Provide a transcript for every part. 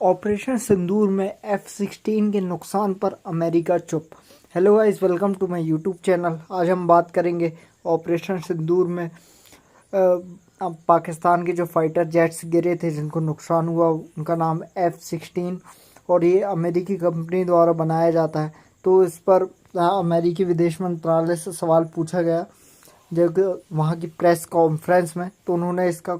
Operation सिंदूर में F-16 के नुकसान पर अमेरिका चुप। Hello guys, welcome to my YouTube channel. आज हम बात करेंगे ऑपरेशन सिंदूर में अब पाकिस्तान के जो फाइटर जेट्स गिरे थे जिनको नुकसान हुआ, उनका नाम F-16 और ये अमेरिकी कंपनी द्वारा बनाया जाता है। तो इस पर अमेरिकी विदेश मंत्रालय से सवाल पूछा गया जब वहाँ की प्रेस कॉन्फ्रेंस में, तो उन्होंने इसका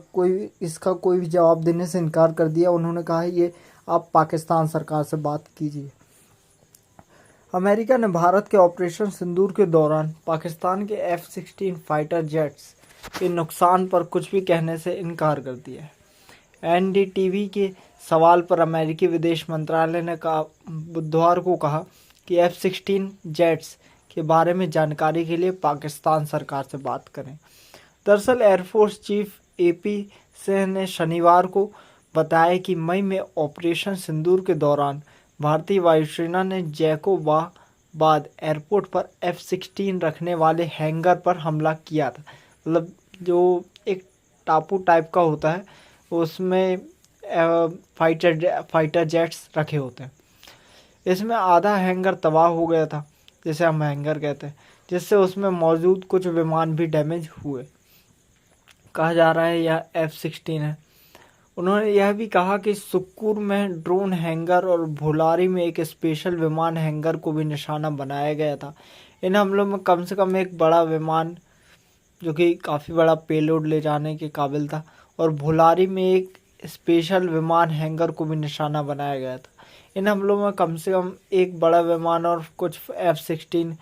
कोई भी जवाब देने से इनकार कर दिया। उन्होंने कहा ये आप पाकिस्तान सरकार से बात कीजिए। अमेरिका ने भारत के ऑपरेशन सिंदूर के दौरान पाकिस्तान के F-16 फाइटर जेट्स के नुकसान पर कुछ भी कहने से इनकार कर दिया है। NDTV के सवाल पर अमेरिकी विदेश मंत्रालय ने बुधवार को कहा कि F-16 जेट्स के बारे में जानकारी के लिए पाकिस्तान सरकार से बात करें। दरअसल एयरफोर्स चीफ AP सिंह ने शनिवार को बताया कि मई में ऑपरेशन सिंदूर के दौरान भारतीय वायुसेना ने जैकोबाबाद एयरपोर्ट पर F-16 रखने वाले हैंगर पर हमला किया था। मतलब जो एक टापू टाइप का होता है उसमें फाइटर जेट्स रखे होते हैं। इसमें आधा हैंगर तबाह हो गया था, जिसे हम हैंगर कहते हैं, जिससे उसमें मौजूद कुछ विमान भी डैमेज हुए। कहा जा रहा है यह F-16 है। उन्होंने यह भी कहा कि सुक्कुर में ड्रोन हैंगर और भोलारी में एक स्पेशल विमान हैंगर को भी निशाना बनाया गया था। इन हमलों में कम से कम एक बड़ा विमान जो कि काफ़ी बड़ा पेलोड ले जाने के काबिल था, और भोलारी में एक स्पेशल विमान हैंगर को भी निशाना बनाया गया था। इन हमलों में कम से कम एक बड़ा विमान और कुछ F-16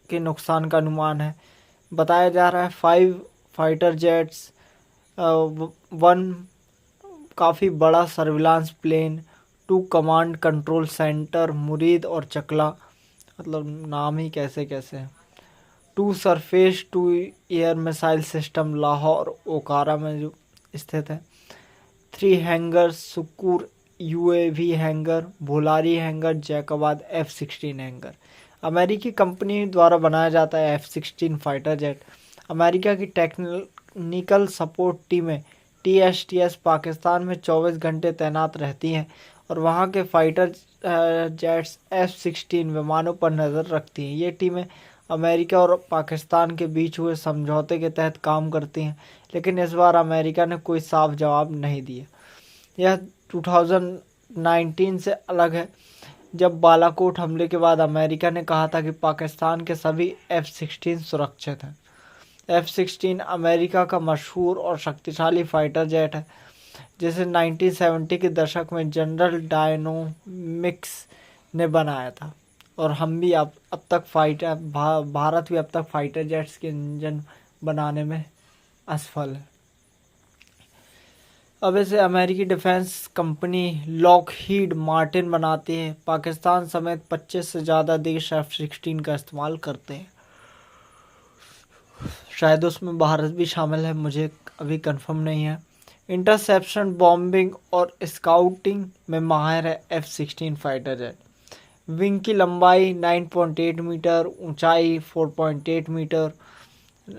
के नुकसान का अनुमान है। बताया जा रहा है 5 फाइटर जेट्स, 1 काफ़ी बड़ा surveillance plane, 2 command control centre Murid और चकला, मतलब नाम ही कैसे कैसे हैं, 2 surface to air missile system Lahore Okara में जो स्थित है, 3 hangars, Sukkur UAV hangar, Bholari hangar, Jacobabad F-16 hangar. अमेरिकी कंपनी द्वारा बनाया जाता है F-16 फाइटर जेट। अमेरिका की टेक्निकल सपोर्ट टीमें TSTS पाकिस्तान में 24 घंटे तैनात रहती हैं और वहां के फाइटर जेट्स F-16 विमानों पर नज़र रखती हैं। ये टीमें अमेरिका और पाकिस्तान के बीच हुए समझौते के तहत काम करती हैं, लेकिन इस बार अमेरिका ने कोई साफ जवाब नहीं दिया। यह 2019 से अलग है, जब बालाकोट हमले के बाद अमेरिका ने कहा था कि पाकिस्तान के सभी F-16 सुरक्षित हैं। F-16 अमेरिका का मशहूर और शक्तिशाली फाइटर जेट है, जिसे 1970 के दशक में जनरल डायनामिक्स ने बनाया था, और हम भी अब तक भारत भी अब तक फाइटर जेट्स के इंजन बनाने में असफल है। अब इसे अमेरिकी डिफेंस कंपनी लॉकहीड मार्टिन बनाती है। पाकिस्तान समेत 25 से ज़्यादा देश F-16 का इस्तेमाल करते हैं। शायद उसमें भारत भी शामिल है, मुझे अभी कंफर्म नहीं है। इंटरसेप्शन, बॉम्बिंग और स्काउटिंग में माहिर है F-16 फाइटर जेट। विंग की लंबाई 9.8 मीटर, ऊंचाई 4.8 मीटर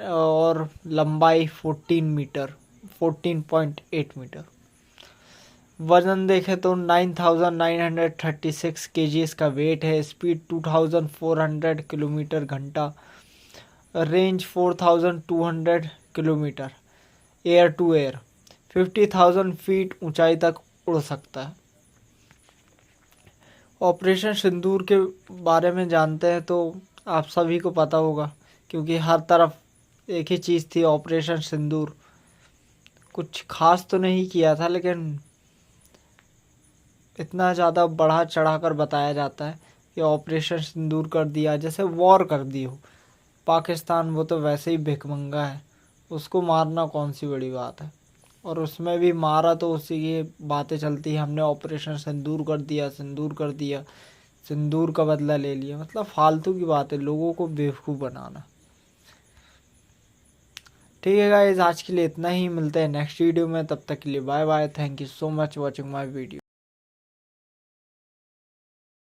और लंबाई 14.8 मीटर। वजन देखें तो 9,936 kg इसका वेट है। स्पीड 2,400 किलोमीटर घंटा, range 4,200 kilometre, air to air, 50,000 feet ऊंचाई तक उड़ सकता है। ऑपरेशन सिंदूर के बारे में जानते हैं तो आप सभी को पता होगा, क्योंकि हर तरफ एक ही चीज़ थी, ऑपरेशन सिंदूर। कुछ खास तो नहीं किया था, लेकिन इतना ज़्यादा बढ़ा चढ़ा कर बताया जाता है कि ऑपरेशन सिंदूर कर दिया, जैसे वॉर कर दी हो। पाकिस्तान वो तो वैसे ही भिखमंगा है, उसको मारना कौन सी बड़ी बात है। और उसमें भी मारा तो उसी की बातें चलती है, हमने ऑपरेशन सिंदूर कर दिया, सिंदूर कर दिया, सिंदूर का बदला ले लिया। मतलब फालतू की बात है, लोगों को बेवकूफ़ बनाना। ठीक है गाइस, आज के लिए इतना ही। मिलते हैं नेक्स्ट वीडियो में, तब तक के लिए bye bye. Thank you so much watching my video.